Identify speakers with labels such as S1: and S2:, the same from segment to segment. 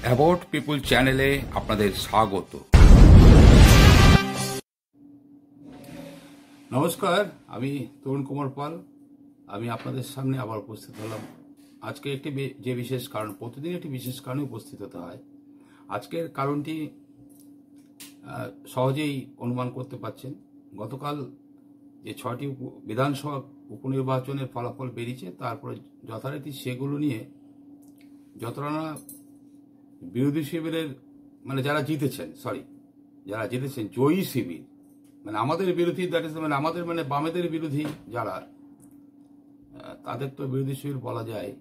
S1: About পিপুল চ্যানেলে আপনাদের স্বাগত। নমস্কার, আমি তরুণ কুমার পাল। আমি আপনাদের সামনে আবার উপস্থিত হলাম। আজকে একটি যে বিশেষ কারণ, প্রতিদিন একটি বিশেষ কারণে উপস্থিত হতে হয়। আজকের কারণটি সহজেই অনুমান করতে পারছেন। গতকাল যে 6টি বিধানসভা উপনির্বাচনের ফলাফল বেরিয়েছে, তারপরে যথারীতি সেগুলো নিয়ে যতটা না বিরোধী শিবিরের যারা জিতেছেন জয়ী শিবির, আমাদের বিরোধী, দ্যাট ইজ আমাদের বামেদের বিরোধী যারা, তাদের তো বিরোধী শিবির বলা যায়,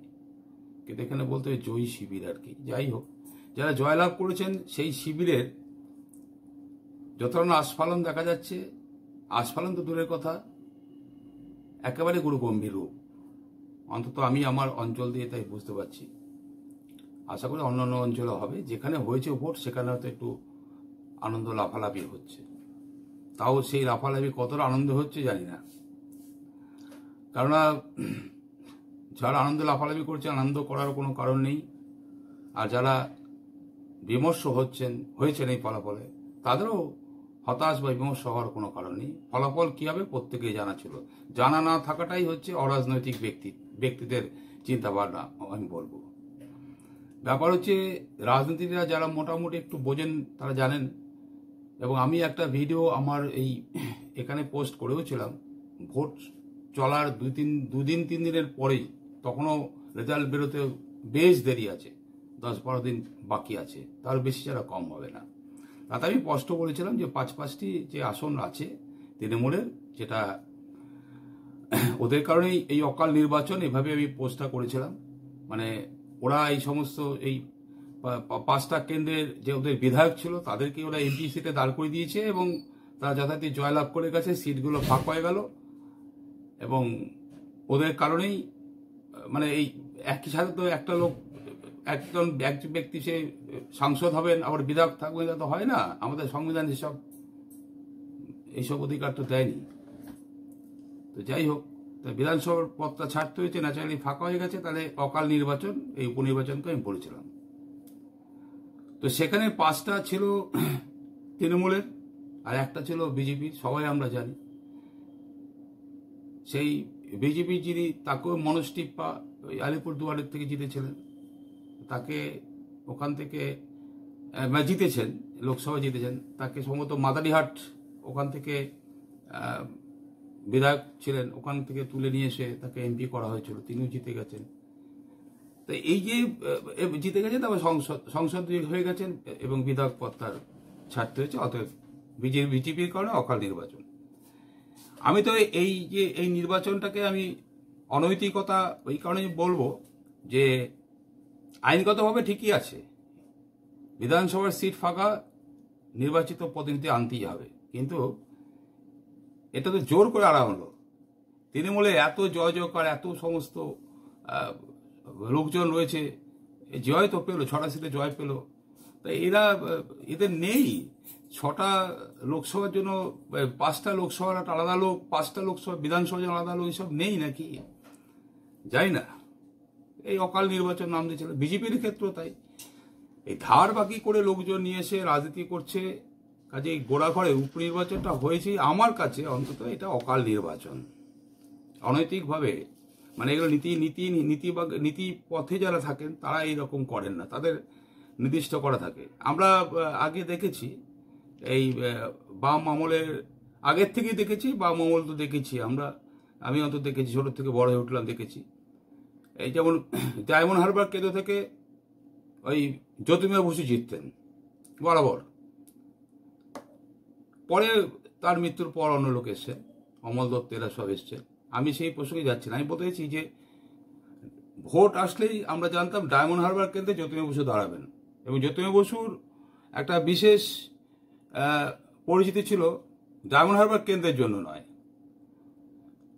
S1: কিন্তু এখানে বলতে হবে জয়ী শিবির আর কি। যাই হোক, যারা জয়লাভ করেছেন সেই শিবিরের যতটা না আস্ফালন দেখা যাচ্ছে, আস্ফালন তো দূরের কথা, একেবারে গুরুগম্ভীর রূপ। অন্তত আমি আমার অঞ্চল দিয়ে তাই বুঝতে পারছি। আশা করি অন্যান্য অঞ্চলে হবে, যেখানে হয়েছে ভোট সেখানে হয়তো একটু আনন্দ লাফালাফি হচ্ছে। তাও সেই লাফালাফি কতটা আনন্দ হচ্ছে জানি না, কেননা যারা আনন্দ লাফালাফি করছে, আনন্দ করার কোনো কারণ নেই। আর যারা বিমর্ষ হয়েছেন এই ফলাফলে, তাদেরও হতাশ বা বিমর্ষ হওয়ার কোনো কারণ নেই। ফলাফল কি হবে প্রত্যেকেই জানা ছিল। জানা না থাকাটাই হচ্ছে অরাজনৈতিক ব্যক্তিদের চিন্তাভাবনা, আমি বলবো। ব্যাপার হচ্ছে, রাজনীতিরা যারা মোটামুটি একটু বোঝেন তারা জানেন, এবং আমি একটা ভিডিও আমার এখানে পোস্ট করেওছিলাম। ভোট চলার দুদিন 3 দিনের পরেই, তখনও রেজাল্ট বেরোতে বেশ দেরি আছে, 10-12 দিন বাকি আছে, তার বেশি ছাড়া কম হবে না। তাতে আমি স্পষ্ট বলেছিলাম যে 5-5টি যে আসন আছে তৃণমূলের, যেটা ওদের কারণেই এই অকাল নির্বাচন, এভাবে আমি পোস্টটা করেছিলাম। ওরা এই সমস্ত 5টা কেন্দ্রের যে ওদের বিধায়ক ছিল তাদেরকে ওরা এমপি সিটে দাঁড় করে দিয়েছে, এবং তারা যথারীতি জয়লাভ করে গেছে, সিটগুলো ফাঁক হয়ে গেল। এবং ওদের কারণেই এই একই সাথে তো একটা লোক, একজন ব্যক্তি সে সাংসদ হবেন, আবার বিধায়ক থাকবেন, এটা তো হয় না। আমাদের সংবিধান এইসব অধিকার তো দেয়নি। তো যাই হোক, বিধানসভার পদটা ছাড়তে হয়েছে, ন্যাচারালি ফাঁকা হয়ে গেছে, তাহলে অকাল নির্বাচন, এই উপনির্বাচনকে আমি বলেছিলাম। তো সেখানে 5টা ছিল তৃণমূলের আর একটা ছিল বিজেপির, সবাই আমরা জানি। সেই বিজেপি যিনি, তাকেও মনোজ টিপ্পা ওই আলিপুরদুয়ারের থেকে জিতেছিলেন, তাকে ওখান থেকে জিতেছেন, লোকসভা জিতেছেন। তাকে সম্ভবত মাদারিহাট ওখান থেকে বিধায়ক ছিলেন, ওখান থেকে তুলে নিয়ে এসে তাকে এমপি করা হয়েছিল, তিনিও জিতে গেছেন। তো এই যে জিতে গেছেন, তারপর সংসদ হয়ে গেছেন, এবং বিধায়ক পদ তার ছাড়তে হয়েছে। অতএব বিজেপির কারণে অকাল নির্বাচন। আমি তো এই নির্বাচনটাকে আমি অনৈতিকতা ওই কারণে বলবো যে আইনগতভাবে ঠিকই আছে, বিধানসভার সিট ফাঁকা, নির্বাচিত প্রতিনিধি আনতেই হবে, কিন্তু এটা তো জোর করে আনা হলো। তৃণমূলে এত জয় জয়কার, এত সমস্ত লোকজন রয়েছে, জয় তো পেলো, 6টা সিটে জয় পেলো। তা এদের নেই 6টা লোকসভার জন্য 5টা লোকসভার একটা আলাদা লোক, 5টা লোকসভা বিধানসভার জন্য আলাদা লোক, এইসব নেই নাকি যাই না। এই অকাল নির্বাচন নাম দিয়েছিল, বিজেপির ক্ষেত্রেও তাই। এই ধার বাকি করে লোকজন নিয়ে এসে রাজনীতি করছে, কাজে এই গোড়াঘরে উপনির্বাচনটা হয়েছে আমার কাছে অন্তত এটা অকাল নির্বাচন। অনৈতিকভাবে এগুলো নীতি পথে যারা থাকেন তারা এইরকম করেন না, তাদের নির্দিষ্ট করা থাকে। আমরা আগে দেখেছি, এই বাম আমলের আগের থেকেই দেখেছি, বাম আমল তো দেখেছি আমি অন্তত দেখেছি, ছোট থেকে বড় হয়ে উঠলাম, দেখেছি। এই যেমন ডায়মন্ড হারবার কেন্দ্র থেকে ওই জ্যোতির্ময় বসু জিততেন বরাবর, পরে তার মৃত্যুর পর অন্য লোক এসছে, অমল দত্ত, এরা সব এসছে। আমি সেই প্রসঙ্গে যাচ্ছি না, আমি বলতে চাইছি যে ভোট আসলেই আমরা জানতাম ডায়মন্ড হারবার কেন্দ্রে জ্যোতির্ময় বসু দাঁড়াবেন, এবং জ্যোতির্ময় বসুর একটা বিশেষ পরিচিতি ছিল, ডায়মন্ড হারবার কেন্দ্রের জন্য নয়,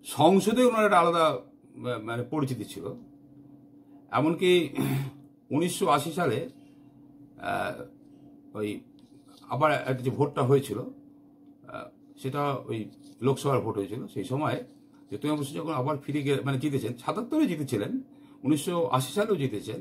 S1: সংসদে ওনার একটা আলাদা পরিচিতি ছিল। এমনকি 1980 সালে ওই আবার একটা যে ভোটটা হয়েছিল, সেটা ওই লোকসভার ভোট হয়েছিল, সেই সময় জ্যোতির্ময় বসু যখন আবার ফিরে জিতেছেন, 77-এ জিতেছিলেন, 1980 সালেও জিতেছেন,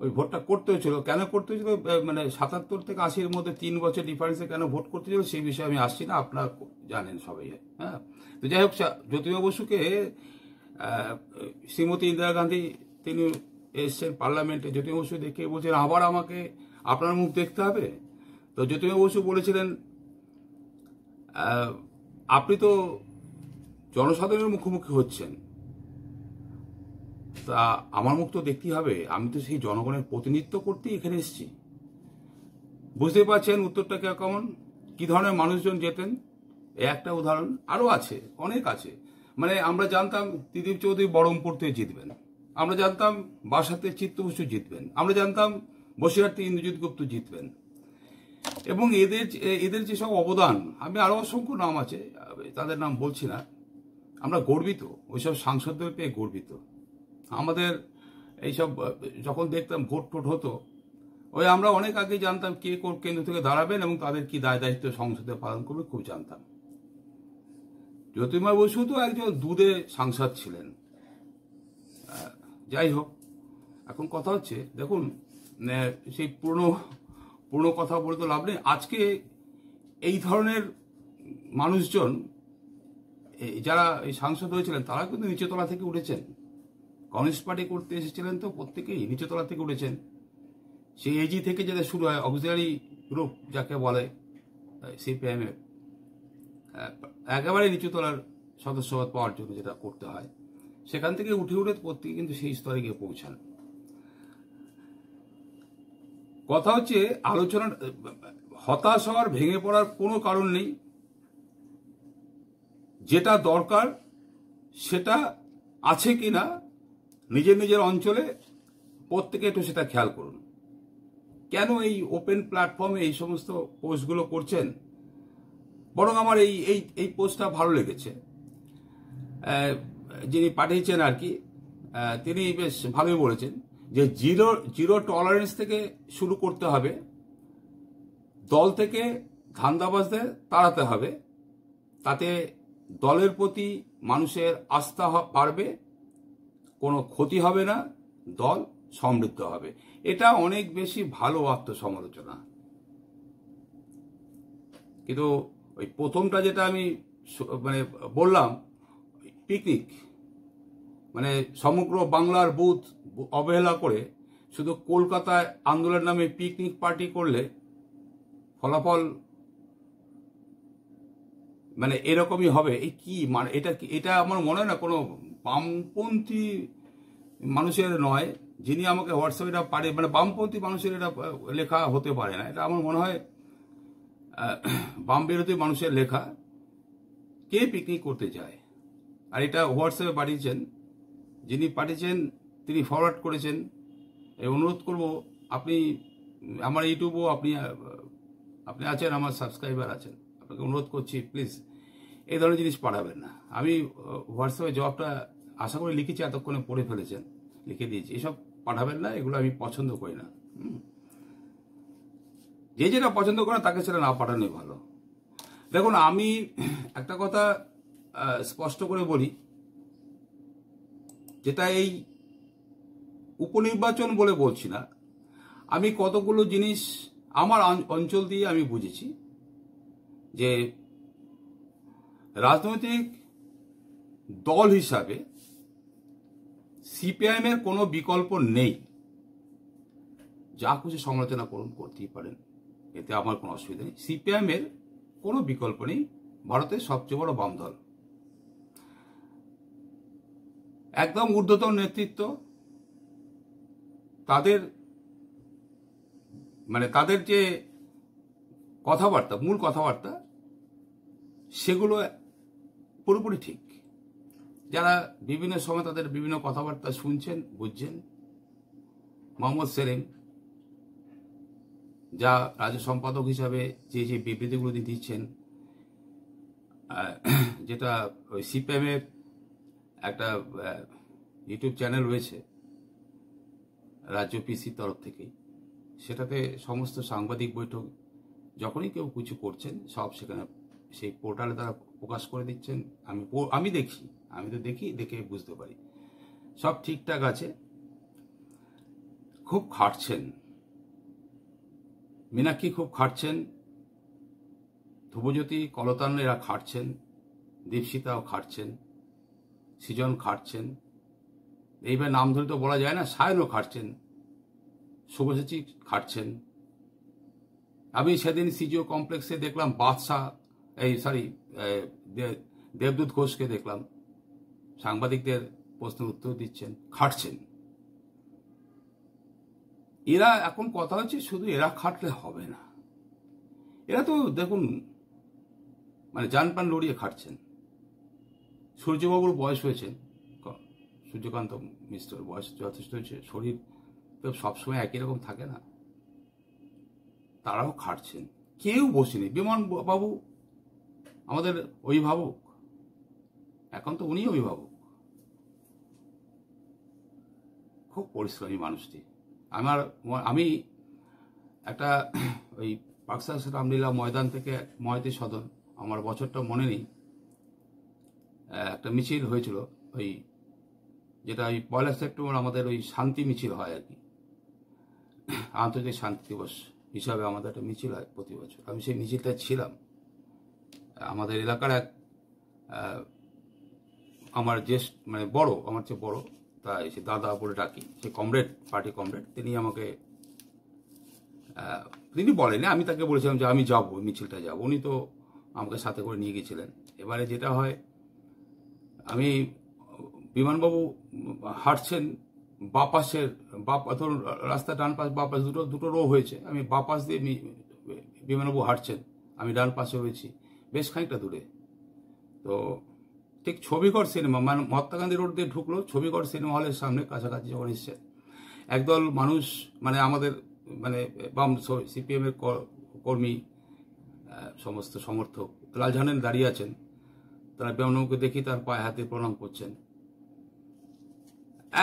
S1: ওই ভোটটা করতে হয়েছিল। কেন করতে হয়েছিল, মানে ৭৭ থেকে ৮০-এর মধ্যে ৩ বছর ডিফারেন্সে কেন ভোট করতে হয়েছিল সেই বিষয়ে আমি আসছি না, আপনারা জানেন সবাই। হ্যাঁ, তো যাই হোক, জ্যোতিবা বসুকে শ্রীমতী ইন্দিরা গান্ধী তিনি এসছেন পার্লামেন্টে, জ্যোতিবা বসু দেখে বলছেন আবার আমাকে আপনার মুখ দেখতে হবে। তো জ্যোতিবা বসু বলেছিলেন আপনি তো জনসাধারণের মুখোমুখি হচ্ছেন, তা আমার মুখ তো দেখতেই হবে, আমি তো সেই জনগণের প্রতিনিধিত্ব করতেই এখানে এসেছি। বুঝতে পারছেন উত্তরটা কেমন, কি ধরনের মানুষজন যেতেন। একটা উদাহরণ, আরো আছে, অনেক আছে। মানে আমরা জানতাম ত্রিদীপ চৌধুরী বহরমপুর থেকে জিতবেন, আমরা জানতাম বাসাতে চিত্ত বসু জিতবেন, আমরা জানতাম বসিরহাট থেকে ইন্দ্রজিৎ গুপ্ত জিতবেন। এবং এদের যেসব অবদান, আমি আরো অসংখ্য নাম আছে, তাদের নাম বলছি না। আমরা গর্বিত, ওইসব সাংসদদের পেয়ে গর্বিত। আমাদের এইসব যখন দেখতাম ভোট টোট হতো, ওই আমরা অনেক আগে জানতাম কে কোন কেন্দ্র থেকে দাঁড়াবেন এবং তাদের কি দায় দায়িত্ব সংসদে পালন করবে, খুব জানতাম। জ্যোতির্ময় বসু তো একজন দুধে সাংসদ ছিলেন। যাই হোক, এখন কথা হচ্ছে, দেখুন সেই পুরনো কথা বলে তো লাভ নেই। আজকে এই ধরনের মানুষজন যারা এই সাংসদ হয়েছিলেন তারা কিন্তু নিচেতলা থেকে উঠেছেন। কমিউনিস্ট পার্টি করতে এসেছিলেন তো প্রত্যেকেই নিচেতলা থেকে উঠেছেন। সেই এজি থেকে যেটা শুরু হয়, অক্সিলারি গ্রুপ যাকে বলে সিপিআইএমের, একেবারে নিচুতলার সদস্যপদ পাওয়ার জন্য যেটা করতে হয়, সেখান থেকে উঠে উঠে প্রত্যেকে কিন্তু সেই স্তরে গিয়ে পৌঁছান। কথা হচ্ছে আলোচনা, হতাশ হওয়ার, ভেঙে পড়ার কোনো কারণ নেই। যেটা দরকার সেটা আছে কিনা নিজের নিজের অঞ্চলে প্রত্যেকে একটু সেটা খেয়াল করুন। কেন এই ওপেন প্ল্যাটফর্মে এই সমস্ত পোস্টগুলো করছেন? বরং আমার এই পোস্টটা ভালো লেগেছে, যিনি পাঠিয়েছেন আর কি, তিনি বেশ ভালোই বলেছেন যে জিরো টলারেন্স থেকে শুরু করতে হবে, দল থেকে ধান্দাবাজদের তাড়াতে হবে, তাতে দলের প্রতি মানুষের আস্থা বাড়বে, কোনো ক্ষতি হবে না, দল সমৃদ্ধ হবে। এটা অনেক বেশি ভালো আত্মসমালোচনা। কিন্তু ওই প্রথমটা যেটা আমি মানে বললাম, পিকনিক, মানে সমগ্র বাংলার বুথ অবহেলা করে শুধু কলকাতায় আন্দোলনের নামে পিকনিক পার্টি করলে ফলাফল মানে এরকমই হবে। এই কি মানে এটা আমার মনে হয় না কোনো বামপন্থী মানুষের নয়, যিনি আমাকে হোয়াটসঅ্যাপে এটা পারে, মানে বামপন্থী মানুষের এটা লেখা হতে পারে না। এটা আমার মনে হয় বাম বিরোধী মানুষের লেখা। কে পিকনিক করতে যায়? আর এটা হোয়াটসঅ্যাপে পাঠিয়েছেন, যিনি পাঠিয়েছেন তিনি ফরওয়ার্ড করেছেন। অনুরোধ করব, আপনি আমার ইউটিউবও আপনি আছেন, আমার সাবস্ক্রাইবার আছেন, আপনাকে অনুরোধ করছি প্লিজ এই ধরনের জিনিস পাঠাবেন না। আমি হোয়াটসঅ্যাপে জবাবটা আশা করি লিখেছি, এতক্ষণে পড়ে ফেলেছেন, লিখে দিয়েছি। এসব পাঠাবেন না, এগুলো আমি পছন্দ করি না। যে যেটা পছন্দ করে তাকে সেটা না পাঠানোই ভালো। দেখুন, আমি একটা কথা স্পষ্ট করে বলি, যেটা এই উপনির্বাচন বলে বলছি না, আমি কতগুলো জিনিস আমার অঞ্চল দিয়ে আমি বুঝেছি যে রাজনৈতিক দল হিসাবে সিপিআইএম এর কোনো বিকল্প নেই। যা খুশি সমালোচনা করুন, করতেই পারেন, এতে আমার কোনো অসুবিধা নেই। সিপিআইএম এর কোনো বিকল্প নেই, ভারতের সবচেয়ে বড় বাম দল, একদম ঊর্ধ্বতন নেতৃত্ব। তাদের যে কথাবার্তা, মূল কথাবার্তা, সেগুলো পুরোপুরি ঠিক। যারা বিভিন্ন সময় তাদের বিভিন্ন কথাবার্তা শুনছেন, বুঝছেন, মোহাম্মদ সেলিম যা রাজ্য সম্পাদক হিসাবে যে বিবৃতিগুলো দিচ্ছেন, যেটা ওই সিপিএমের একটা ইউটিউব চ্যানেল রয়েছে রাজ্য পিসির তরফ থেকেই, সেটাতে সমস্ত সাংবাদিক বৈঠক যখনই কেউ কিছু করছেন সব সেখানে সেই পোর্টালে তারা প্রকাশ করে দিচ্ছেন। আমি দেখে বুঝতে পারি সব ঠিকঠাক আছে। খুব খাটছেন, মীনাক্ষী খুব খাটছেন, ধ্রুবজ্যোতি, কলতান এরা খাটছেন, দীপশিতাও খাটছেন, সৃজন খাটছেন, এইভাবে নাম ধরে তো বলা যায় না, সায়নও খাটছেন, শুভসচী খাটছেন। আমি সেদিন সিজিও কমপ্লেক্সে দেখলাম দেবদূত ঘোষকে দেখলাম সাংবাদিকদের প্রশ্নের উত্তর দিচ্ছেন, খাটছেন। এরা এখন কথা হচ্ছে শুধু এরা খাটলে হবে না, এরা তো দেখুন মানে জান প্রাণ লড়িয়ে খাটছেন। সূর্যবাবুর বয়স হয়েছে, সূর্যকান্ত মিশ্রের বয়স যথেষ্ট হয়েছে, শরীর তো সবসময় একই রকম থাকে না, তারাও খাটছেন, কেউ বসেনি। বিমান বাবু আমাদের অভিভাবক, এখন তো উনি অভিভাবক, খুব পরিশ্রমী মানুষটি। আমি একটা ওই পাকসাস রামলীলা ময়দান থেকে ময়তে সদন, আমার বছরটা মনে নেই, একটা মিছিল হয়েছিল, ওই যেটা ওই 1 সেপ্টেম্বর আমাদের ওই শান্তি মিছিল হয় আর কি, আন্তর্জাতিক শান্তি দিবস হিসাবে আমাদের একটা মিছিল হয় প্রতি বছর। আমি সেই মিছিলটায় ছিলাম। আমাদের এলাকার এক আমার মানে বড়, আমার চেয়ে বড়, তাই সে দাদা বলে ডাকি, সে কমরেড, পার্টি কমরেড, তিনি বলেনি, আমি তাকে বলেছিলাম যে আমি যাবো, মিছিলটা যাবো, উনি তো আমাকে সাথে করে নিয়ে গেছিলেন। এবারে যেটা হয়, আমি বিমানবাবু হাঁটছেন বাপাসের, ধরুন রাস্তা ডান পাশ বাপাস দুটো রো হয়েছে, আমি বাপাস দিয়ে বিমানবাবু হাঁটছেন, আমি ডান পাশে হয়েছি, বেশ খানিকটা দূরে। তো ঠিক ছবিঘর সিনেমা, মানে মহাত্মা গান্ধী রোড দিয়ে ঢুকলো, ছবিঘর সিনেমা হলের সামনে কাছাকাছি যখন এসছে, একদল মানুষ মানে আমাদের মানে বাম সিপিএম এর কর্মী, সমস্ত সমর্থক লালঝানের দাঁড়িয়ে আছেন, তারা বিমানবাবুকে দেখি তার পায়ে হাতে প্রণাম করছেন,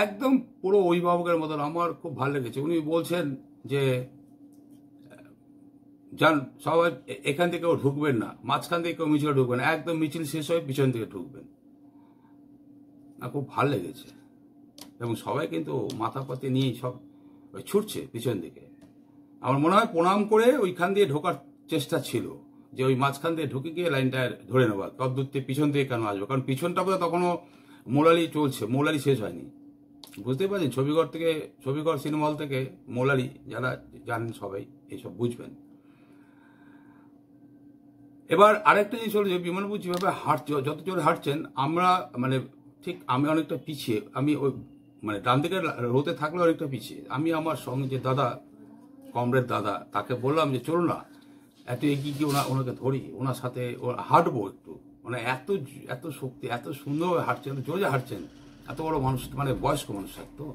S1: একদম পুরো অভিভাবকের মতন। আমার খুব ভালো লেগেছে। উনি বলছেন যে যান সবাই এখান থেকে ঢুকবেন না, মাঝখান থেকে কেউ মিছিলে ঢুকবেন না, একদম মিছিল শেষ হয়ে পিছন থেকে ঢুকবেন। খুব ভালো লেগেছে, এবং সবাই কিন্তু মাথা পাতে নিয়ে সব ছুটছে পিছন দিকে। আমার মনে হয় প্রণাম করে ওইখান দিয়ে ঢোকার চেষ্টা ছিল, যে ওই মাঝখান দিয়ে ঢুকে গিয়ে লাইনটা ধরে নেওয়া, তদ্দূর পিছন থেকে কেন আসবে, কারণ পিছনটা বোধহয় তখনও মোলালি চলছে, মোলালি শেষ হয়নি। বুঝতে পারছেন, ছবিঘর সিনেমা হল থেকে মোলালি, যারা জানেন সবাই এইসব বুঝবেন। এবার আরেকটা জিনিস হলো যে বিমানবাবু যেভাবে যত জোরে হাঁটছেন, আমরা মানে ঠিক আমি অনেকটা পিছিয়ে, আমি ওই মানে ডান দিকে রোতে থাকলে অনেকটা পিছিয়ে। আমি আমার সঙ্গে যে দাদা, কমরেড দাদা, তাকে বললাম যে চলো না একটু এগিয়ে গিয়ে ওনাকে ধরি, ওনার সাথে হাঁটবো একটু, মানে এত শক্তি, এত সুন্দরভাবে হাঁটছেন, জোরে হাঁটছেন, এত বড় মানুষ, মানে বয়স্ক মানুষ তো।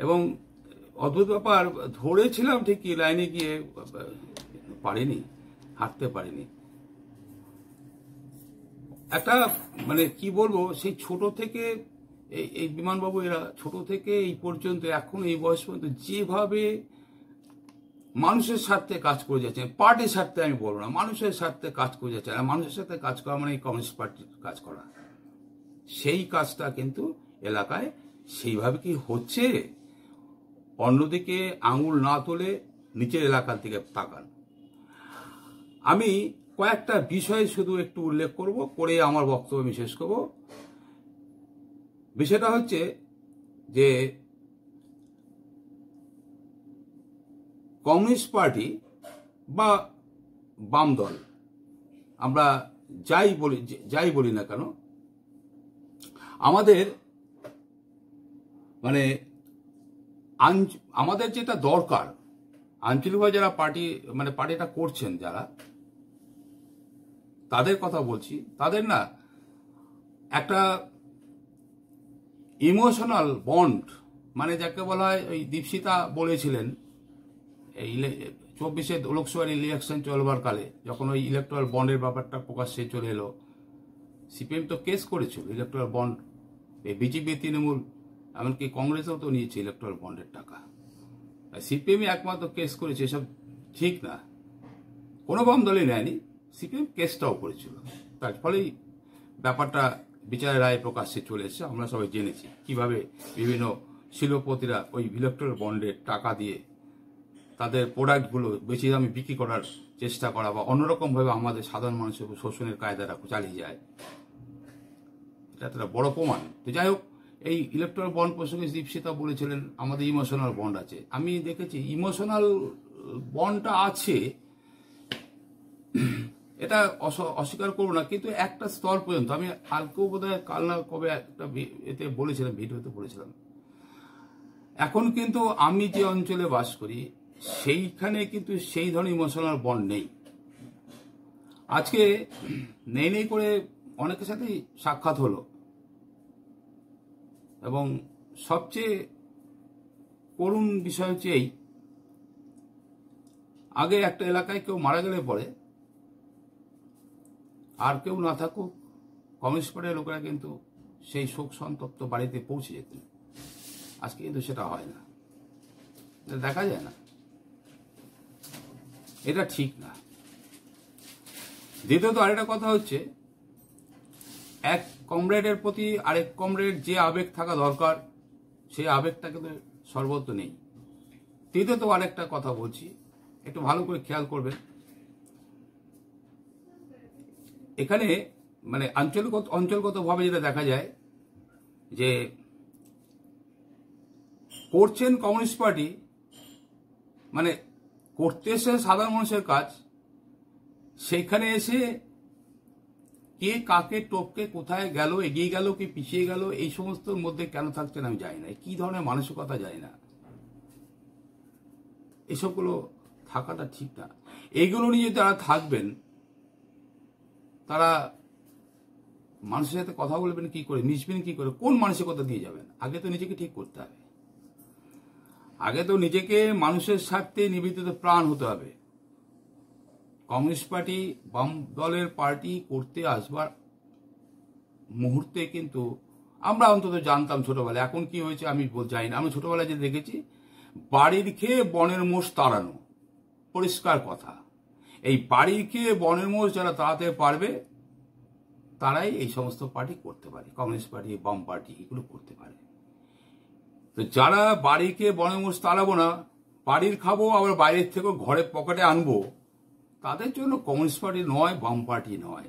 S1: এবং অদ্ভুত ব্যাপার, ধরেছিলাম ঠিকই, লাইনে গিয়ে পারিনি, হাঁটতে পারিনি। একটা মানে কি বলবো, সেই ছোট থেকে এই বিমানবাবু এরা ছোট থেকে এই পর্যন্ত, এখন এই বয়স পর্যন্ত যেভাবে মানুষের স্বার্থে কাজ করে যাচ্ছেন, পার্টির স্বার্থে আমি বলবো না, মানুষের স্বার্থে কাজ করে যাচ্ছেন। আর মানুষের সাথে কাজ করা মানে কমিউনিস্ট পার্টির কাজ করা, সেই কাজটা কিন্তু এলাকায় সেইভাবে কি হচ্ছে? অন্যদিকে আঙুল না তুলে নিচের এলাকার দিকে তাকান। আমি কয়েকটা বিষয় শুধু একটু উল্লেখ করব, করে আমার বক্তব্য আমি শেষ করব। বিষয়টা হচ্ছে যে কমিউনিস্ট পার্টি বা বাম দল, আমরা যাই বলি না কেন, আমাদের মানে আমাদের যেটা দরকার, আঞ্চলিকভাবে যারা পার্টিটা করছেন, যারা তাদের কথা বলছি, তাদের না একটা ইমোশনাল বন্ড, মানে যাকে বলা হয়, ওই দীপশিতা বলেছিলেন এই 24-এ লোকসভার ইলেকশন চলবার কালে, যখন ওই ইলেকট্রাল বন্ডের ব্যাপারটা প্রকাশ্যে চলে এলো, সিপিএম তো কেস করেছিল ইলেকট্রাল বন্ড, বিজেপি, তৃণমূল, এমনকি কংগ্রেসও তো নিয়েছে ইলেকট্রাল বন্ডের টাকা, সিপিএম একমাত্র কেস করেছে, এসব ঠিক না, কোনো বাম দলই নেয়নি, সিপিএম কেসটাও করেছিল, তার ফলেই ব্যাপারটা বিচারের রায় প্রকাশ্যে চলে এসেছে, আমরা সবাই জেনেছি কিভাবে বিভিন্ন শিল্পপতিরা ওই ইলেকট্রাল বন্ডের টাকা দিয়ে তাদের প্রোডাক্টগুলো বেশি দামে বিক্রি করার চেষ্টা করা বা অন্যরকমভাবে আমাদের সাধারণ মানুষের শোষণের কায়দাটা চালিয়ে যায়, এটা একটা বড় প্রমাণ। তো যাই হোক, এই ইলেকট্রাল বন্ড প্রসঙ্গে দীপশিতা বলেছিলেন আমাদের ইমোশনাল বন্ড আছে। আমি দেখেছি ইমোশনাল বন্ডটা আছে, এটা অস্বীকার করবো না, কিন্তু একটা স্তর পর্যন্ত। আমি কালকেও বোধহয় কাল না কবে একটা এতে বলেছিলাম, ভিডিওতে বলেছিলাম, এখন কিন্তু আমি যে অঞ্চলে বাস করি সেইখানে কিন্তু সেই ধরনের ইমোশনাল বন্ড নেই। আজকে নেই করে অনেকের সাথেই সাক্ষাৎ হলো, এবং সবচেয়ে করুণ বিষয় হচ্ছে এই, আগে একটা এলাকায় কেউ মারা গেলে পরে আর কেউ না থাকুক, কমিউনিস্ট পার্টির লোকেরা কিন্তু সেই শোক সন্তপ্ত বাড়িতে পৌঁছে যেতেন। আজকে কিন্তু সেটা হয় না, দেখা যায় না, এটা ঠিক না। দ্বিতীয়ত আরেকটা কথা হচ্ছে, এক কমরেডের প্রতি আরেক কমরেড যে আবেগ থাকা দরকার সেই আবেগটা কিন্তু সর্বত্র নেই। তৃতীয়ত আরেকটা কথা বলছি, একটু ভালো করে খেয়াল করবেন। এখানে মানে অঞ্চলগতভাবে যেটা দেখা যায় যে করছেন কমিউনিস্ট পার্টি, মানে করতে এসে সাধারণ মানুষের কাজ, সেইখানে এসে কে কাকে টপকে কোথায় গেল, এগিয়ে গেল কি পিছিয়ে গেল, এই সমস্তর মধ্যে কেন থাকছেন আমি জানি না, কি ধরনের মানসিকতা জানি না, এসবগুলো থাকাটা ঠিক না। এইগুলো নিয়ে যারা থাকবেন তারা মানুষের সাথে কথা বলবেন কি করে, মিশবেন কি করে, কোন মানসিকতা দিয়ে যাবেন? আগে তো নিজেকে ঠিক করতে হবে, আগে তো নিজেকে মানুষের স্বার্থে নিবেদিত প্রাণ হতে হবে। কমিউনিস্ট পার্টি বাম দলের পার্টি করতে আসবার মুহূর্তে কিন্তু আমরা অন্তত জানতাম ছোটবেলায়, এখন কি হয়েছে আমি জানি না। আমি ছোটবেলায় যে দেখেছি, বাড়ির খেয়ে বনের মোষ তাড়ানো, পরিষ্কার কথা। এই বাড়ির খেয়ে বনের মোষ যারা তাড়াতে পারবে তারাই এই সমস্ত পার্টি করতে পারে, কমিউনিস্ট পার্টি বাম পার্টি এগুলো করতে পারে। তো যারা বাড়িকে বনের মোষ তাড়াবো না, বাড়ির খাবো আবার বাইরের থেকেও ঘরে পকেটে আনবো, তাদের জন্য কমিউনিস্ট পার্টি নয়, বাম পার্টি নয়।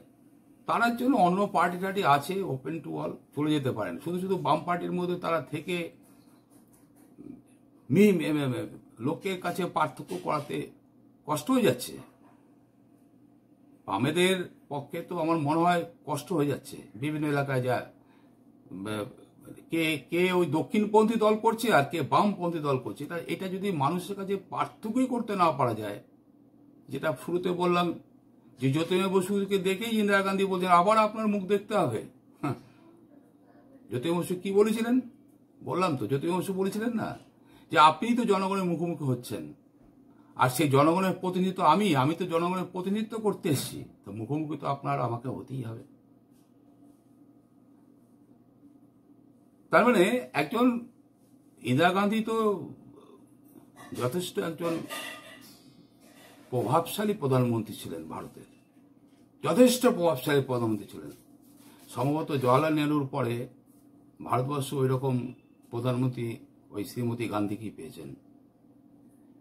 S1: তার জন্য অন্য পার্টি টার্টি আছে, ওপেন টু অল, চলে যেতে পারেন। শুধু শুধু বাম পার্টির মধ্যে তারা থেকে লোকের কাছে পার্থক্য করাতে কষ্ট হয়ে যাচ্ছে। বামেদের পক্ষে তো আমার মনে হয় কষ্ট হয়ে যাচ্ছে। বিভিন্ন এলাকায় যা কে ওই দক্ষিণপন্থী দল করছে আর কে বামপন্থী দল করছে, এটা যদি মানুষের কাছে পার্থক্যই করতে না পারা যায়, যেটা শুরুতে বললাম যে জ্যোতির্ময় বসুকে দেখেই ইন্দিরা গান্ধী বলছেন আবার আপনার মুখ দেখতে হবে। জ্যোতির্ময় বসু কি বলেছিলেন? বললাম তো, জ্যোতির্ময় বসু বলেছিলেন না যে আপনিই তো জনগণের মুখোমুখি হচ্ছেন, আর সেই জনগণের প্রতিনিধিত্ব আমি তো জনগণের প্রতিনিধিত্ব করতে এসেছি, তো মুখোমুখি তো আপনার আমাকে হতেই হবে। তার মানে একজন ইন্দিরা গান্ধী তো যথেষ্ট একজন প্রভাবশালী প্রধানমন্ত্রী ছিলেন, ভারতের যথেষ্ট প্রভাবশালী প্রধানমন্ত্রী ছিলেন। সম্ভবত জওয়াহরলাল নেহরুর পরে ভারতবর্ষ ওই রকম প্রধানমন্ত্রী ওই শ্রীমতী গান্ধীকেই পেয়েছেন।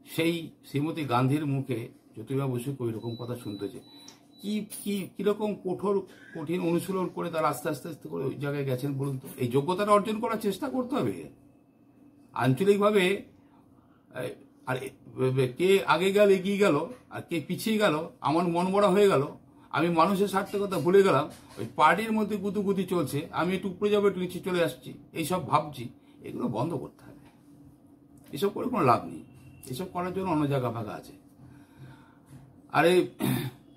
S1: সেই শ্রীমতী গান্ধীর মুখে জ্যোতির্ময় বসুকে ওই রকম কথা শুনতে হয়েছে। কিরকম কঠিন অনুশীলন করে তারা আস্তে আস্তে আস্তে করে ওই জায়গায় গেছেন বলুন তো। এই যোগ্যতাটা অর্জন করার চেষ্টা করতে হবে আঞ্চলিকভাবে। আর কে আগে গেল এগিয়ে গেল আর কে পিছিয়ে গেল, আমার মন মরা হয়ে গেল, আমি মানুষের স্বার্থের কথা ভুলে গেলাম, ওই পার্টির মধ্যে গুতুগুতি চলছে, আমি একটু উপরে যাবো একটু নিচে চলে আসছি, এইসব ভাবছি, এগুলো বন্ধ করতে হবে। এসব করে কোনো লাভ নেই, এসব করার জন্য অন্য জায়গা ফাঁকা আছে।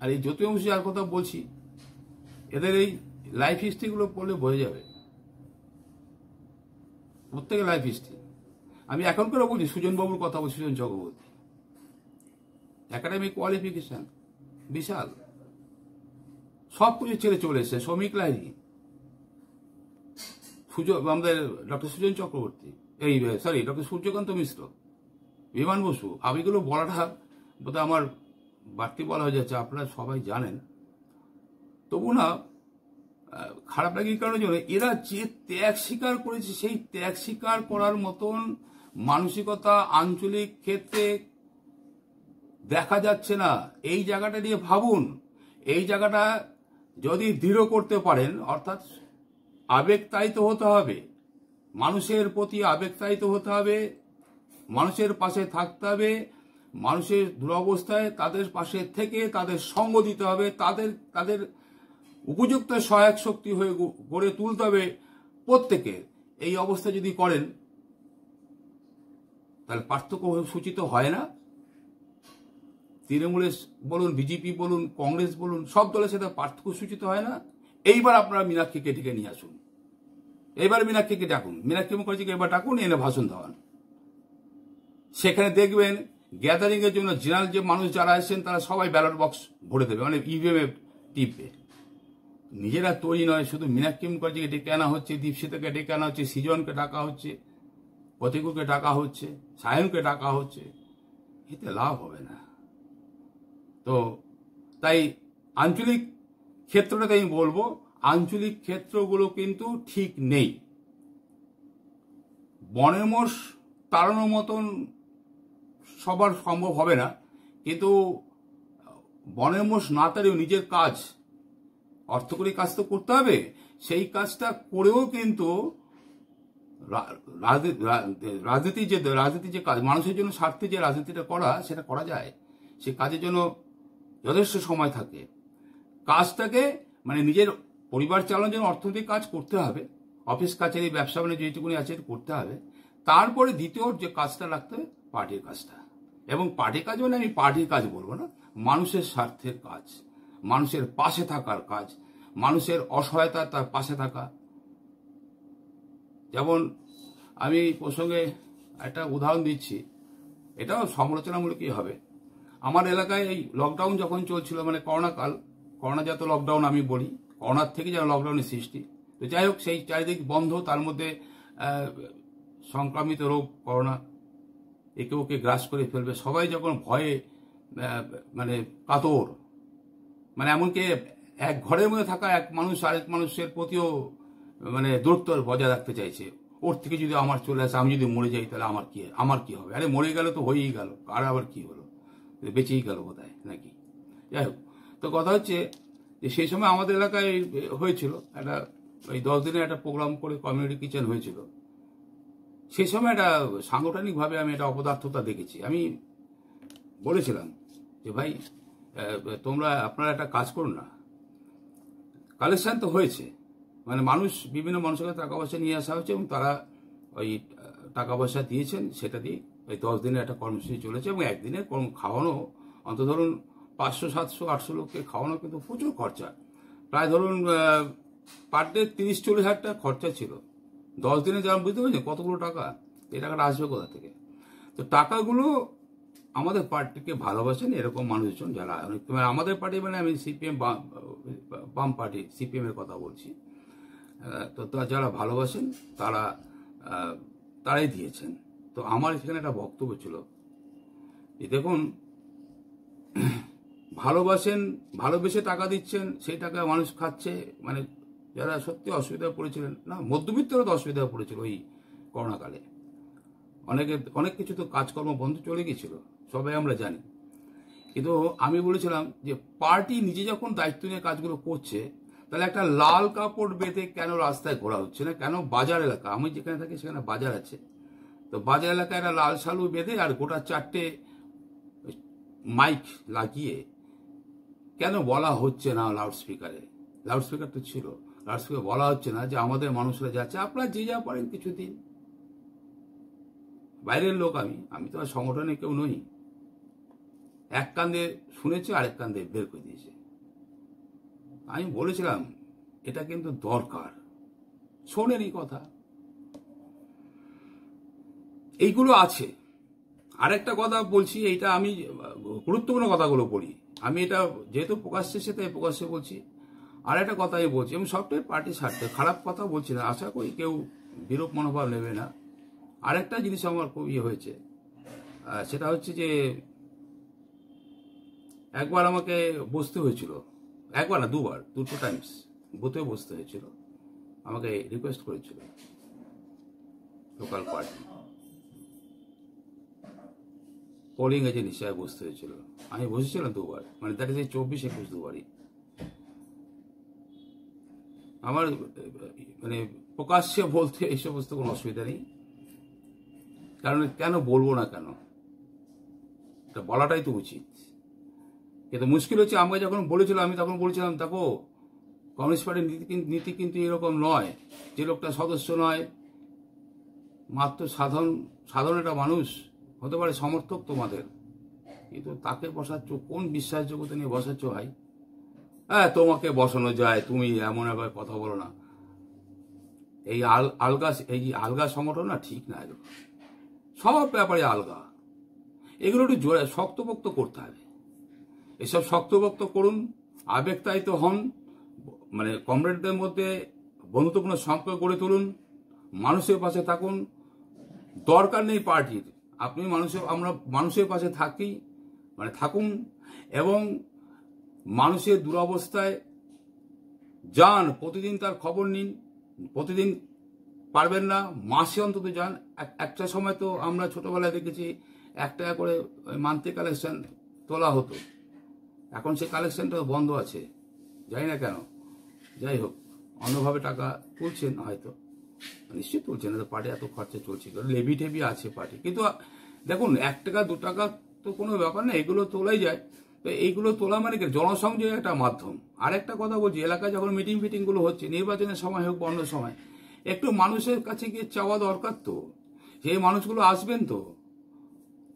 S1: আর এই জ্যোতির্ময় বসু যার কথা বলছি, এদের এই লাইফ হিস্ট্রিগুলো পড়লে বোঝা যাবে, প্রত্যেকের লাইফ হিস্ট্রি। আমি এখনকারও বলছি, সুজনবাবুর কথা বলছি, সুজন চক্রবর্তী, একাডেমিক কোয়ালিফিকেশন বিশাল, সব কিছু ছেড়ে চলে এসছে। শ্রমিক লাহিড়ী, আমাদের ডক্টর সুজন চক্রবর্তী, ডক্টর সূর্যকান্ত মিশ্র, বিমান বসু, আমিগুলো বলাটা বোধহয় আমার বাড়তি বলা হয়ে যাচ্ছে, আপনারা সবাই জানেন। তবু না খারাপ লাগে এই কারণের জন্য, এরা যে ত্যাগ স্বীকার করেছে সেই ত্যাগ স্বীকার করার মতন মানসিকতা আঞ্চলিক ক্ষেত্রে দেখা যাচ্ছে না। এই জায়গাটা নিয়ে ভাবুন, এই জায়গাটা যদি দৃঢ় করতে পারেন, অর্থাৎ আবেগতাড়িত হতে হবে, মানুষের প্রতি আবেগতাড়িত হতে হবে, মানুষের পাশে থাকতে হবে, মানুষের দুরবস্থায় তাদের পাশে থেকে তাদের সঙ্গ দিতে হবে, তাদের উপযুক্ত সহায়ক শক্তি হয়ে গড়ে তুলতে হবে প্রত্যেকের। এই অবস্থা যদি করেন তাহলে পার্থক্য সূচিত হয় না। তৃণমূলের বলুন, বিজেপি বলুন, কংগ্রেস বলুন, সব দলের সাথে পার্থক্য সূচিত হয় না। এইবার আপনারা মীনাক্ষীকে ডেকে নিয়ে আসুন, এবার মীনাক্ষীকে ডাকুন, মীনাক্ষী মুখার্জিকে এবার ডাকুন, এনে ভাষণ দেওয়ান। সেখানে দেখবেন গ্যাদারিং এর জন্য জেনারেল যে মানুষ যারা আসছেন তারা সবাই ব্যালট বক্স ভরে দেবে, মানে ইভিএম এ টিপবে। নিজেরা তৈরি নয়, শুধু মীনাক্ষী মুখার্জিকে ডেকে আনা হচ্ছে, দীপশিতাকে ডেকে আনা হচ্ছে, সৃজনকে ডাকা হচ্ছে, প্রতিকুকে ডাকা হচ্ছে, সায়নকে ডাকা হচ্ছে, এতে লাভ হবে না। তো তাই আঞ্চলিক ক্ষেত্রটাতে আমি বলবো, আঞ্চলিক ক্ষেত্রগুলো কিন্তু ঠিক নেই। বনের মোষ তাড়ানোর মতন সবার সম্ভব হবে না, কিন্তু বনের মোষ না তাড়িয়েও নিজের কাজ, অর্থকরী কাজ তো করতে হবে। সেই কাজটা করেও কিন্তু রাজনীতি যে কাজ, মানুষের জন্য স্বার্থে যে রাজনীতিটা করা, সেটা করা যায়। সে কাজের জন্য যথেষ্ট সময় থাকে। কাজটাকে মানে নিজের পরিবার চালানোর জন্য অর্থনৈতিক কাজ করতে হবে, অফিস কাছারি ব্যবসা বাণিজ্য যেটুকুনি আছে করতে হবে। তারপরে দ্বিতীয় যে কাজটা রাখতে হবে পার্টির কাজটা, এবং পার্টির কাজ মানে আমি পার্টির কাজ বলবো না, মানুষের স্বার্থের কাজ, মানুষের পাশে থাকার কাজ, মানুষের অসহায়তা তার পাশে থাকা। যেমন আমি প্রসঙ্গে একটা উদাহরণ দিচ্ছি, এটাও সমালোচনামূলকই হবে। আমার এলাকায় এই লকডাউন যখন চলছিল, মানে করোনাকাল, করোনাজাত লকডাউন আমি বলি, করোনার থেকে যেন লকডাউনের সৃষ্টি। তো যাই হোক, সেই চারিদিক বন্ধ, তার মধ্যে সংক্রামিত রোগ করোনা একে ওকে গ্রাস করে ফেলবে, সবাই যখন ভয়ে মানে কাতর, মানে এমনকি এক ঘরের মধ্যে থাকা এক মানুষ আরেক মানুষের প্রতিও মানে দূরত্ব বজায় রাখতে চাইছে। ওর থেকে যদি আমার চলে আসে, আমি যদি মরে যাই তাহলে আমার কি হবে? আরে মরে গেল তো হয়েই গেল, আর আবার কি হলো, বেঁচেই গেল বোধহয় নাকি। যাই হোক, তো কথা হচ্ছে যে সেই সময় আমাদের এলাকায় হয়েছিল একটা, ওই 10 দিনের একটা প্রোগ্রাম করে কমিউনিটি কিচেন হয়েছিল। সেই সময় একটা সাংগঠনিকভাবে আমি একটা অপদার্থতা দেখেছি। আমি বলেছিলাম যে ভাই আপনারা একটা কাজ করুন না, কালেকশন তো হয়েছে, মানে বিভিন্ন মানুষের কাছে টাকা পয়সা নিয়ে আসা হয়েছে এবং তারা ওই টাকা পয়সা দিয়েছেন, সেটা দিয়ে ওই 10 দিনের একটা কর্মসূচি চলেছে। এবং একদিনের খাওয়ানো অন্তত ধরুন 500, 700, 800 লোককে খাওয়ানো কিন্তু প্রচুর খরচা। প্রায় ধরুন পার ডে 30-40 হাজার টাকা খরচা ছিল 10 দিনে। যেমন বুঝতে পারছেন কতগুলো টাকা, এই টাকাটা আসবে কোথা থেকে? তো টাকাগুলো আমাদের পার্টিকে ভালোবাসেন এরকম মানুষজন যারা, আমাদের পার্টি মানে আমি সিপিএম বাম পার্টি সিপিএম এর কথা বলছি, তো যারা ভালোবাসেন তারাই দিয়েছেন। তো আমার এখানে একটা বক্তব্য ছিল, দেখুন ভালোবেসে টাকা দিচ্ছেন, সেই টাকা মানুষ খাচ্ছে, মানে যারা সত্যি অসুবিধায় পড়েছিলেন, না মধ্যবিত্তরা তো অসুবিধায় পড়েছিল ওই করোনাকালে, অনেক কিছু তো কাজকর্ম বন্ধ চলে গিয়েছিল, সবাই আমরা জানি। কিন্তু আমি বলেছিলাম যে পার্টি নিজে যখন দায়িত্ব নিয়ে কাজগুলো করছে, তাহলে একটা লাল কাপড় বেঁধে কেন রাস্তায় ঘোরা হচ্ছে না? কেন বাজার এলাকা, আমি যেখানে থাকি সেখানে বাজার আছে, তো বাজার এলাকায় একটা লাল শালু বেঁধে আর গোটা 4টে মাইক লাগিয়ে কেন বলা হচ্ছে না লাউডস্পিকারে? লাউডস্পিকার তো ছিল, লাউডস্পিকার বলা হচ্ছে না যে আমাদের মানুষরা যাচ্ছে, আপনারা যে যা পারেন কিছুদিন। বাইরের লোক আমি তো আর সংগঠনে কেউ নই, এক কান্দে শুনেছে আরেক কান্দে বের করে দিয়েছে। আমি বলেছিলাম এটা কিন্তু দরকার, শোনেরই কথা, এইগুলো আছে। আরেকটা কথা বলছি, এইটা আমি গুরুত্বপূর্ণ কথাগুলো বলি, আমি এটা যেহেতু প্রকাশ্যে সেটা প্রকাশ্যে বলছি। আর একটা কথাই বলছি, আমি সবটাই পার্টির স্বার্থে, খারাপ কথা বলছি না, আশা করি কেউ বিরূপ মনোভাব নেবে না। আরেকটা জিনিস আমার খুব হয়েছে, সেটা হচ্ছে যে একবার আমাকে বসতে হয়েছিল, একবার না দুটো টাইমস বুথে বসতে হয়েছিল, আমাকে রিকোয়েস্ট করেছিল লোকাল পার্টি, পোলিং এজেন্ট হিসাবে বসতে হয়েছিল। আমি বসেছিলাম দুবার, মানে দ্যাট ইজ 24-21 দুবারই। আমার মানে প্রকাশ্যে বলতে এই সমস্ত কোনো অসুবিধা নেই, কারণ কেন বলবো না, কেন এটা বলাটাই তো উচিত। কিন্তু মুশকিল হচ্ছে, আমাকে যখন বলেছিল আমি তখন বলেছিলাম দেখো কমিউনিস্ট পার্টির নীতি কিন্তু এরকম নয়, যে লোকটা সদস্য নয়, মাত্র সাধারণ একটা মানুষ হতে পারে সমর্থক তোমাদের, কিন্তু তাকে বসাচ্ছ, কোন বিশ্বাসযোগ্যতা নিয়ে বসাচ্ছ ভাই? হ্যাঁ, তোমাকে বসানো যায়, তুমি এমন একবার কথা বলো না। এই আলগা সংগঠন না, ঠিক না, এগুলো সব ব্যাপারে আলগা। এগুলো একটু জোরে শক্তপোক্ত করতে হবে। এসব শক্তপোক্ত করুন, আবেগতাড়িত হন, মানে কমরেডদের মধ্যে বন্ধুত্বপূর্ণ সম্পর্ক গড়ে তুলুন, মানুষের পাশে থাকুন। দরকার নেই পার্টির, আপনি আমরা মানুষের পাশে থাকুন, এবং মানুষের দুরবস্থায় যান, প্রতিদিন তার খবর নিন। প্রতিদিন পারবেন না, মাসে অন্তত যান। একটা সময় তো আমরা ছোটবেলায় দেখেছি 1 টাকা করে মান্থলি কালেকশন তোলা হতো, এখন সেই কালেকশনটা বন্ধ আছে, জানি না কেন। যাই হোক, অন্যভাবে টাকা তুলছেন হয়তো, নিশ্চয়ই তুলছেন, না তো পার্টি এত খরচা চলছে, লেবি টেবি আছে পার্টি। কিন্তু দেখুন, 1 টাকা 2 টাকা তো কোনো ব্যাপার না, এগুলো তোলাই যায়। তো এইগুলো তোলা মানে কি, জনসংযোগের একটা মাধ্যম। আরেকটা কথা বলছি, এলাকায় যখন মিটিং গুলো হচ্ছে, নির্বাচনের সময় হোক বন্ধ সময়, একটু মানুষের কাছে গিয়ে চাওয়া দরকার তো। সেই মানুষগুলো আসবেন তো,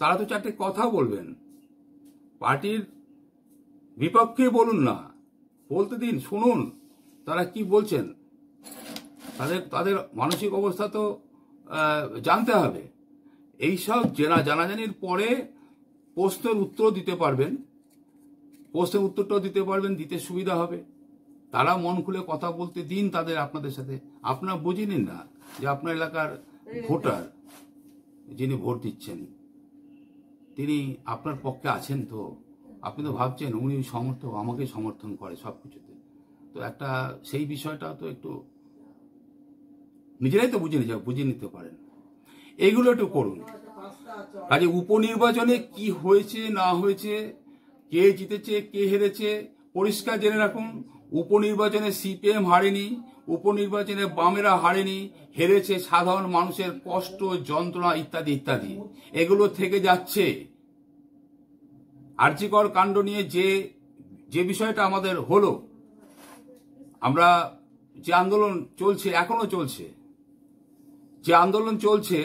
S1: তারা তো 4টে কথা বলবেন। পার্টির বিপক্ষে বলুন না, বলতে দিন, শুনুন তারা কি বলছেন। তাদের মানসিক অবস্থা তো জানতে হবে। এইসব জানাজানির পরে প্রশ্নের উত্তর দিতে পারবেন, প্রশ্নের উত্তরটাও দিতে পারবেন, দিতে সুবিধা হবে। তারা মন খুলে কথা বলতে দিন তাদের, আপনাদের সাথে। আপনারা বুঝে নিন না যে আপনার এলাকার ভোটার, যিনি ভোট দিচ্ছেন, তিনি আপনার পক্ষে আছেন তো। আপনি তো ভাবছেন উনি সমর্থক, আমাকে সমর্থন করে সবকিছুতে। তো একটা সেই বিষয়টা তো একটু নিজেরাই তো বুঝে নিতে পারেন। এইগুলো একটু করুন। কাজে উপনির্বাচনে কি হয়েছে না হয়েছে, কে জিতেছে কে হেরেছে, পরিষ্কার জেনে রাখুন। উপনির্বাচনে সিপিএম হারেনি, উপনির্বাচনে বামেরা হারেনি, হেরেছে সাধারণ মানুষের কষ্ট, যন্ত্রণা ইত্যাদি ইত্যাদি, এগুলো থেকে যাচ্ছে। আরজিকর কাণ্ড নিয়ে যে বিষয়টা আমাদের হলো, আমরা যে আন্দোলন চলছে, এখনো চলছে, যে আন্দোলন চলছে,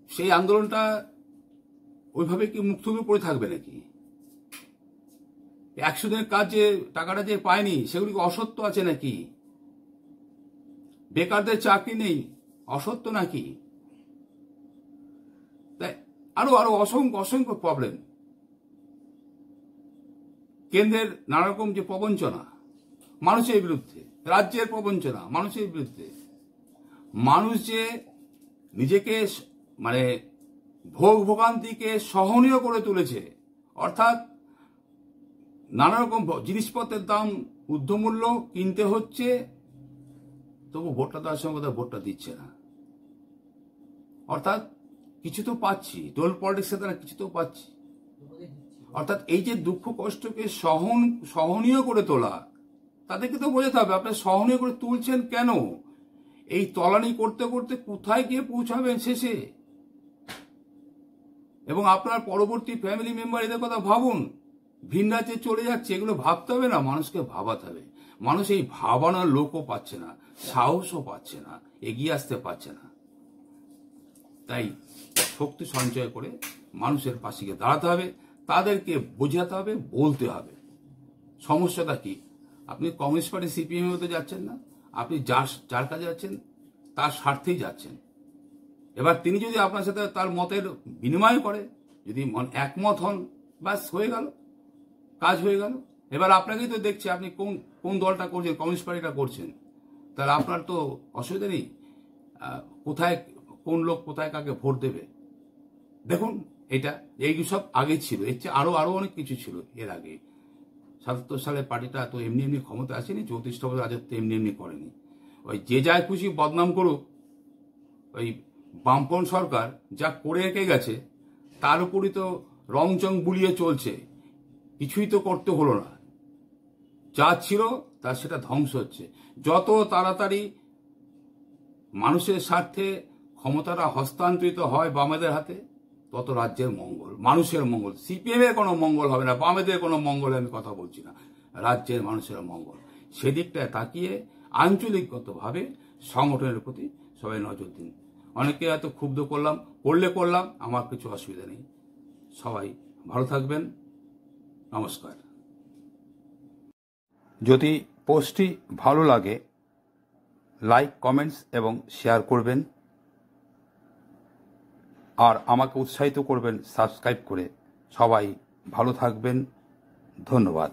S1: সেই আন্দোলনটা ওইভাবে কি মুখ থুবড়ে পড়ে থাকবে নাকি? 100 দিনের কাজ যে টাকাটা যে পায়নি, সেগুলি কি অসত্য আছে নাকি? বেকারদের চাকরি নেই, অসত্য নাকি? তাই আরো অসংখ্য প্রবলেম। কেন্দ্রের নানা রকম যে প্রবঞ্চনা মানুষের বিরুদ্ধে, রাজ্যের প্রবঞ্চনা মানুষের বিরুদ্ধে, মানুষ যে নিজেকে মানে ভোগান্তিকে সহনীয় করে তুলেছে, অর্থাৎ নানা রকম জিনিসপত্রের দাম ঊর্ধ্বমূল্য কিনতে হচ্ছে, তবু ভোটটা দেওয়ার সময় কোথাও ভোটটা দিচ্ছে না। অর্থাৎ কিছু তো পাচ্ছি, ডোল পলিটিক্সের দ্বারা কিছু তো পাচ্ছি। অর্থাৎ এই যে দুঃখ কষ্টকে সহনীয় করে তোলা, তাদেরকে তো বোঝাতে হবে আপনার সহনীয় করে তুলছেন কেন। এই তলানি করতে করতে কোথায় গিয়ে পৌঁছাবেন শেষে। এবং আপনার পরবর্তী ফ্যামিলি মেম্বার এদের কথা ভাবুন। ভিন রাজ্যে চলে যাচ্ছে, এগুলো ভাবতে হবে না, মানুষকে ভাবাতে হবে। মানুষ এই ভাবানোর লোকও পাচ্ছে না, সাহসও পাচ্ছে না, এগিয়ে আসতে পারছে না। তাই শক্তি সঞ্চয় করে মানুষের পাশে গিয়ে দাঁড়াতে হবে, তাদেরকে বোঝাতে হবে, বলতে হবে সমস্যাটা কি। আপনি কমিউনিস্ট পার্টি সিপিএম হতে যাচ্ছেন না, আপনি যার কাছে যাচ্ছেন তার স্বার্থেই যাচ্ছেন। এবার তিনি যদি আপনার সাথে তার মতের বিনিময় করে, যদি একমত হন, ব্যাস হয়ে গেল, কাজ হয়ে গেল। এবার আপনাকেই তো দেখছে আপনি কোন দলটা করছেন, কমিউনিস্ট পার্টিটা করছেন, তাহলে আপনার তো অসুবিধা নেই কোথায় কোন লোক কোথায় কাকে ভোট দেবে। দেখুন, এই সব আগে ছিল, এর চেয়ে আরো অনেক কিছু ছিল এর আগে। 77 সালে পার্টিটা তো এমনি এমনি ক্ষমতা আসেনি, 34টা বছর রাজত্ব এমনি এমনি করেনি। ওই যে যায় খুশি বদনাম করুক, ওই বামপন সরকার যা করে রেখে গেছে তার উপরই তো রংচং বুলিয়ে চলছে, কিছুই তো করতে হলো না। যা ছিল তার সেটা ধ্বংস হচ্ছে। যত তাড়াতাড়ি মানুষের স্বার্থে ক্ষমতাটা হস্তান্তরিত হয় বামেদের হাতে, তত রাজ্যের মঙ্গল, মানুষের মঙ্গল। সিপিএম এর কোনো মঙ্গল হবে না, বামেদের কোনো মঙ্গলে আমি কথা বলছি না, রাজ্যের মানুষের মঙ্গল। সেদিকটায় তাকিয়ে আঞ্চলিকগতভাবে সংগঠনের প্রতি সবাই নজর দিন। অনেকে হয়তো ক্ষুব্ধ করলাম, আমার কিছু অসুবিধা নেই। সবাই ভালো থাকবেন, নমস্কার। যদি পোস্টটি ভালো লাগে লাইক, কমেন্টস এবং শেয়ার করবেন, আর আমাকে উৎসাহিত করবেন সাবস্ক্রাইব করে। সবাই ভালো থাকবেন, ধন্যবাদ।